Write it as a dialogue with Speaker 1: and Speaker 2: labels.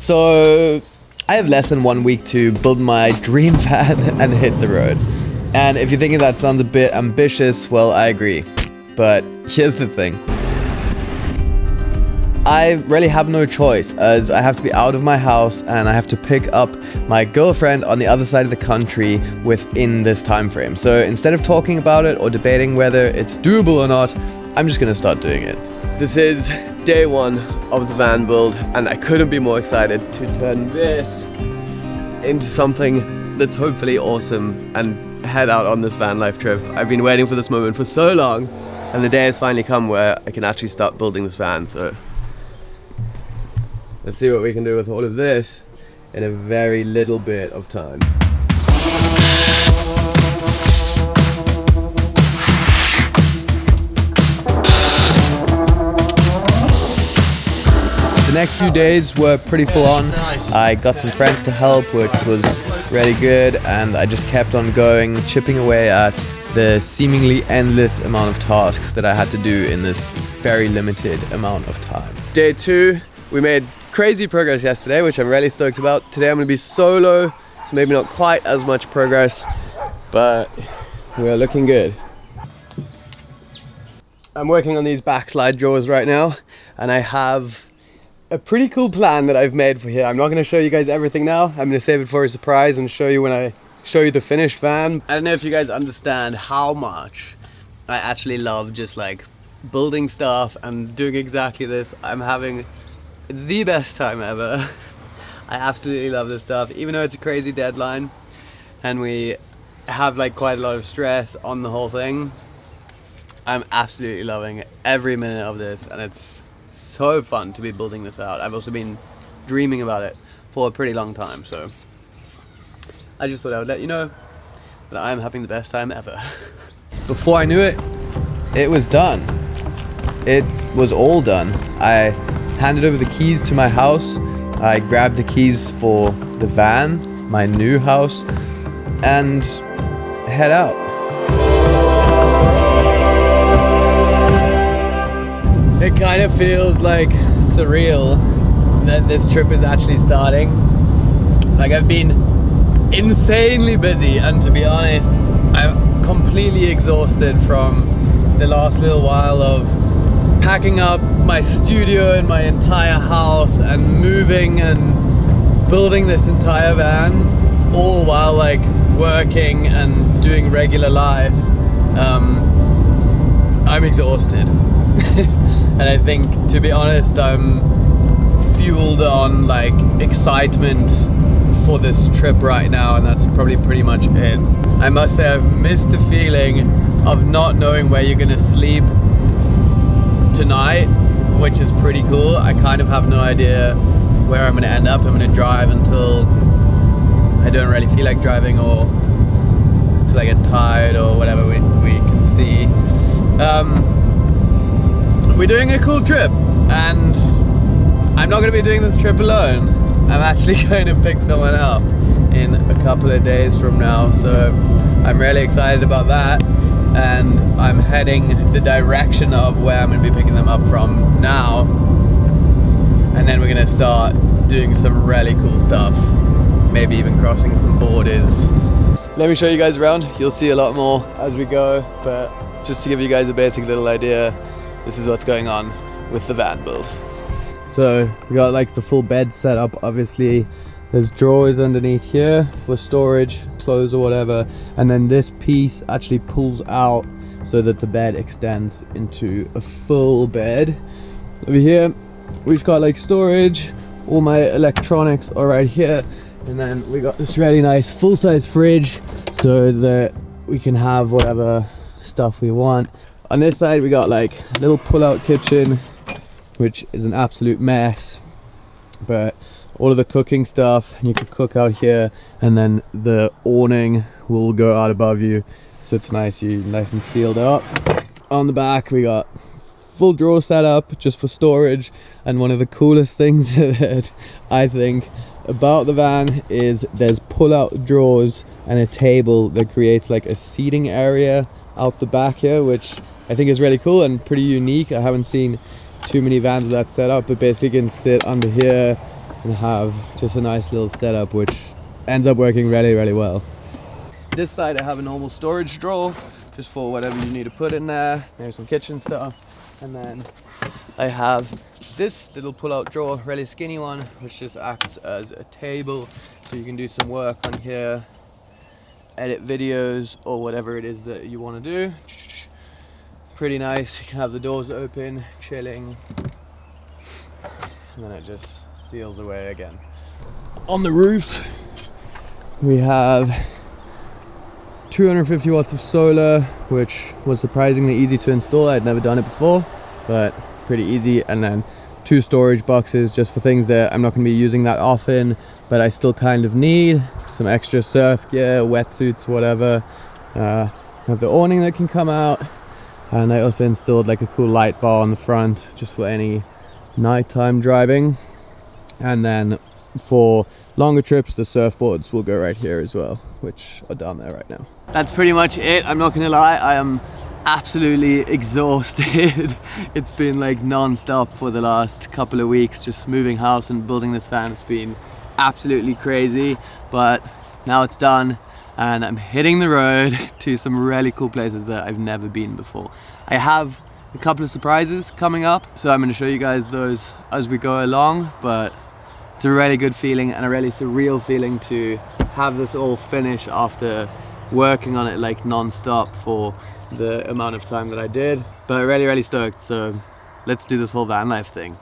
Speaker 1: So I have less than 1 week to build my dream van and hit the road. And if you're thinking that sounds a bit ambitious, well, I agree. But here's the thing. I really have no choice, as I have to be out of my house and I have to pick up my girlfriend on the other side of the country within this time frame. So instead of talking about it or debating whether it's doable or not, I'm just gonna start doing it. This is day one of the van build, and I couldn't be more excited to turn this into something that's hopefully awesome and head out on this van life trip. I've been waiting for this moment for so long, and the day has finally come where I can actually start building this van. So let's see what we can do with all of this in a very little bit of time. The next few days were pretty full on. I got some friends to help, which was really good, and I just kept on going, chipping away at the seemingly endless amount of tasks that I had to do in this very limited amount of time. Day two, we made crazy progress yesterday, which I'm really stoked about. Today I'm going to be solo, so maybe not quite as much progress, but we're looking good. I'm working on these backslide drawers right now, and I have a pretty cool plan that I've made for here. I'm not going to show you guys everything now. I'm going to save it for a surprise and show you when I show you the finished van. I don't know if you guys understand how much I actually love just like building stuff and doing exactly this. I'm having the best time ever. I absolutely love this stuff, even though it's a crazy deadline and we have like quite a lot of stress on the whole thing. I'm absolutely loving every minute of this, and it's so fun to be building this out. I've also been dreaming about it for a pretty long time, so I just thought I would let you know that I'm having the best time ever. Before I knew it, it was done. It was all done. I handed over the keys to my house. I grabbed the keys for the van, my new house, and head out. It kind of feels like surreal that this trip is actually starting. Like, I've been insanely busy, and to be honest, I'm completely exhausted from the last little while of packing up my studio and my entire house and moving and building this entire van, all while like working and doing regular life. I'm exhausted. And I think, to be honest, I'm fueled on like excitement for this trip right now, and that's probably pretty much it. I must say I've missed the feeling of not knowing where you're gonna sleep tonight, which is pretty cool. I kind of have no idea where I'm gonna end up. I'm gonna drive until I don't really feel like driving, or until I get tired, or whatever we can see. We're doing a cool trip, and I'm not going to be doing this trip alone. I'm actually going to pick someone up in a couple of days from now, so I'm really excited about that, and I'm heading the direction of where I'm going to be picking them up from now, and then we're going to start doing some really cool stuff, maybe even crossing some borders. Let me show you guys around. You'll see a lot more as we go, but just to give you guys a basic little idea, this is what's going on with the van build. So we got like the full bed set up. Obviously there's drawers underneath here for storage, clothes or whatever, and then this piece actually pulls out so that the bed extends into a full bed. Over here we've got like storage, all my electronics are right here, and then we got this really nice full-size fridge so that we can have whatever stuff we want. On this side we got like a little pull-out kitchen, which is an absolute mess, but all of the cooking stuff, you can cook out here, and then the awning will go out above you, so it's nice and sealed up. On the back we got full drawer setup just for storage, and one of the coolest things that I think about the van is there's pull-out drawers and a table that creates like a seating area out the back here, which I think is really cool and pretty unique. I haven't seen too many vans with that setup, but basically you can sit under here and have just a nice little setup which ends up working really, really well. This side I have a normal storage drawer just for whatever you need to put in there, maybe some kitchen stuff. And then I have this little pull-out drawer, really skinny one, which just acts as a table, so you can do some work on here, edit videos or whatever it is that you want to do. Pretty nice. You can have the doors open, chilling, and then it just seals away again. On the roof we have 250 watts of solar, which was surprisingly easy to install. I'd never done it before, but pretty easy. And then 2 storage boxes just for things that I'm not going to be using that often, but I still kind of need some extra surf gear, wetsuits, whatever. I have the awning that can come out, and I also installed like a cool light bar on the front just for any nighttime driving. And then for longer trips, the surfboards will go right here as well, which are down there right now. That's pretty much it. I'm not gonna lie, I am absolutely exhausted. It's been like non-stop for the last couple of weeks, just moving house and building this van. It's been absolutely crazy, but now it's done and I'm hitting the road to some really cool places that I've never been before. I have a couple of surprises coming up, so I'm going to show you guys those as we go along, but it's a really good feeling and a really surreal feeling to have this all finished after working on it like non-stop for the amount of time that I did. But really, really stoked, so let's do this whole van life thing.